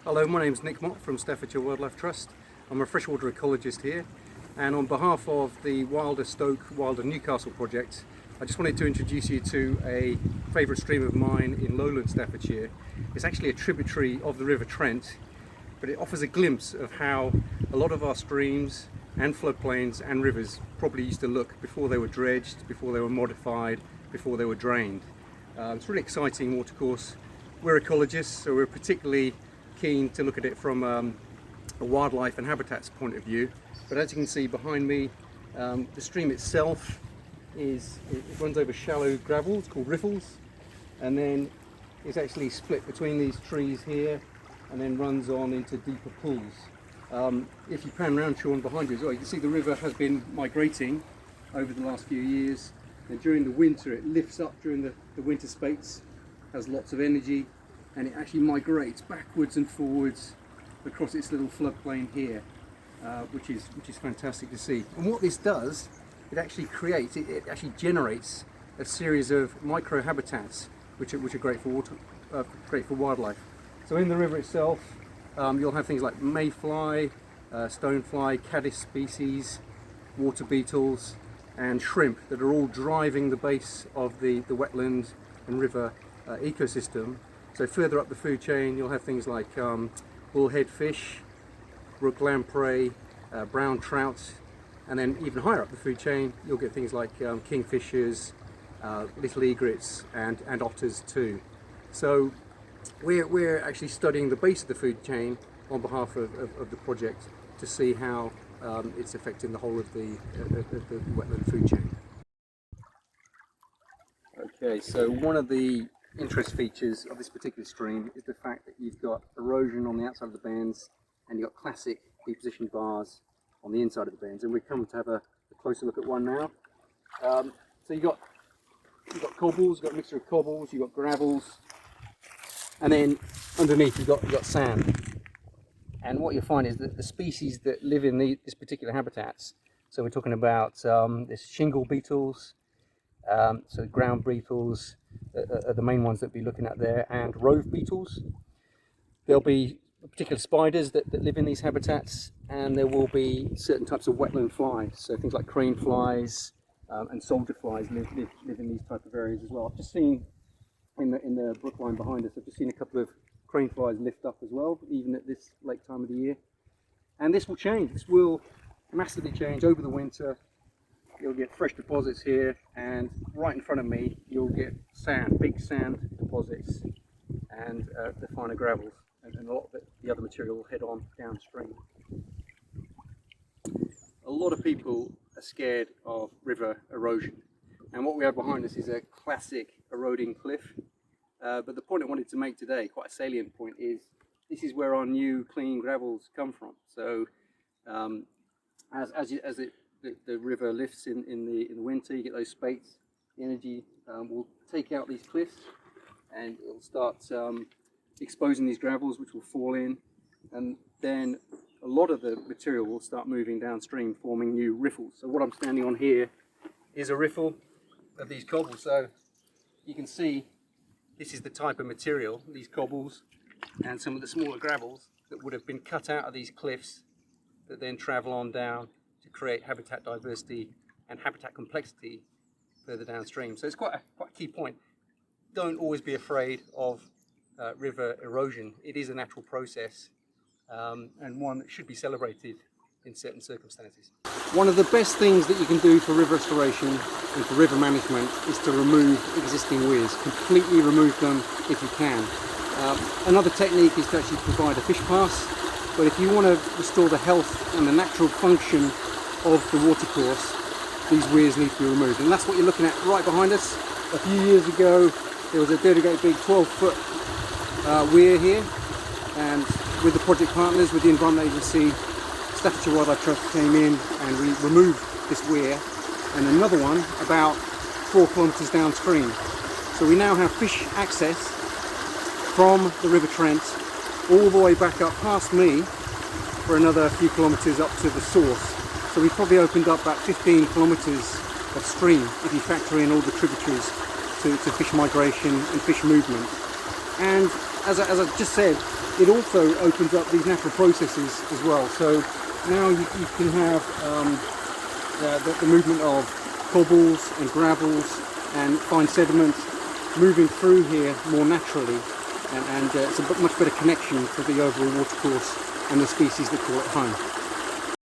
Hello, my name is Mott from Staffordshire Wildlife Trust. I'm a freshwater ecologist here, and on behalf of the Wilder Stoke, Wilder Newcastle project, I just wanted to introduce you to a favourite stream of mine in lowland Staffordshire. It's actually a tributary of the River Trent, but it offers a glimpse of how a lot of our streams and floodplains and rivers probably used to look before they were dredged, before they were modified, before they were drained. It's a really exciting watercourse. We're ecologists, so we're particularly keen to look at it from a wildlife and habitats point of view. But as you can see behind me, the stream itself it runs over shallow gravel. It's called riffles, and then it's actually split between these trees here and then runs on into deeper pools. If you pan around, Sean, behind you as well, you can see the river has been migrating over the last few years, and during the winter it lifts up during the winter spates, has lots of energy, and it actually migrates backwards and forwards across its little floodplain here, which is fantastic to see. And what this does, it actually generates a series of micro habitats which are great for great for wildlife. So in the river itself, you'll have things like mayfly, stonefly, caddis species, water beetles, and shrimp that are all driving the base of the wetland and river ecosystem. So further up the food chain, you'll have things like bullhead fish, brook lamprey, brown trout, and then even higher up the food chain, you'll get things like kingfishers, little egrets, and otters too. So we're actually studying the base of the food chain on behalf of the project to see how it's affecting the whole of the wetland food chain. Okay, so one of the interest features of this particular stream is the fact that you've got erosion on the outside of the bends, and you've got classic deposition bars on the inside of the bends, and we've come to have a closer look at one now. So you've got cobbles, you've got a mixture of cobbles, you've got gravels, and then underneath you've got sand. And what you'll find is that the species that live in this particular habitats, so we're talking about this shingle beetles, so ground beetles are the main ones that we'll be looking at there, and rove beetles. There'll be particular spiders that live in these habitats, and there will be certain types of wetland flies, so things like crane flies and soldier flies live in these type of areas as well. I've just seen in the brook line behind us, I've just seen a couple of crane flies lift up as well, even at this late time of the year. And this will change. This will massively change over the winter. You'll get fresh deposits here, and right in front of me you'll get sand, big sand deposits, and the finer gravels, and a lot of the other material will head on downstream. A lot of people are scared of river erosion, and what we have behind us is a classic eroding cliff. But the point I wanted to make today, quite a salient point, is this is where our new clean gravels come from. So the river lifts in the winter, you get those spates, the energy will take out these cliffs, and it'll start exposing these gravels, which will fall in, and then a lot of the material will start moving downstream, forming new riffles. So what I'm standing on here is a riffle of these cobbles. So you can see this is the type of material, these cobbles and some of the smaller gravels that would have been cut out of these cliffs that then travel on down to create habitat diversity and habitat complexity further downstream. So it's quite a key point. Don't always be afraid of river erosion. It is a natural process, and one that should be celebrated in certain circumstances. One of the best things that you can do for river restoration and for river management is to remove existing weirs, completely remove them if you can. Another technique is to actually provide a fish pass, but if you want to restore the health and the natural function of the watercourse, these weirs need to be removed, and that's what you're looking at right behind us. A few years ago there was a big 12-foot weir here, and with the project partners, with the Environment Agency, Staffordshire Wildlife Trust came in and we removed this weir and another one about 4 kilometres downstream. So we now have fish access from the River Trent all the way back up past me for another few kilometres up to the source. So we've probably opened up about 15 kilometres of stream if you factor in all the tributaries to fish migration and fish movement. And as I just said, it also opens up these natural processes as well. So now you can have the movement of cobbles and gravels and fine sediment moving through here more naturally, and it's a much better connection to the overall watercourse and the species that call it home.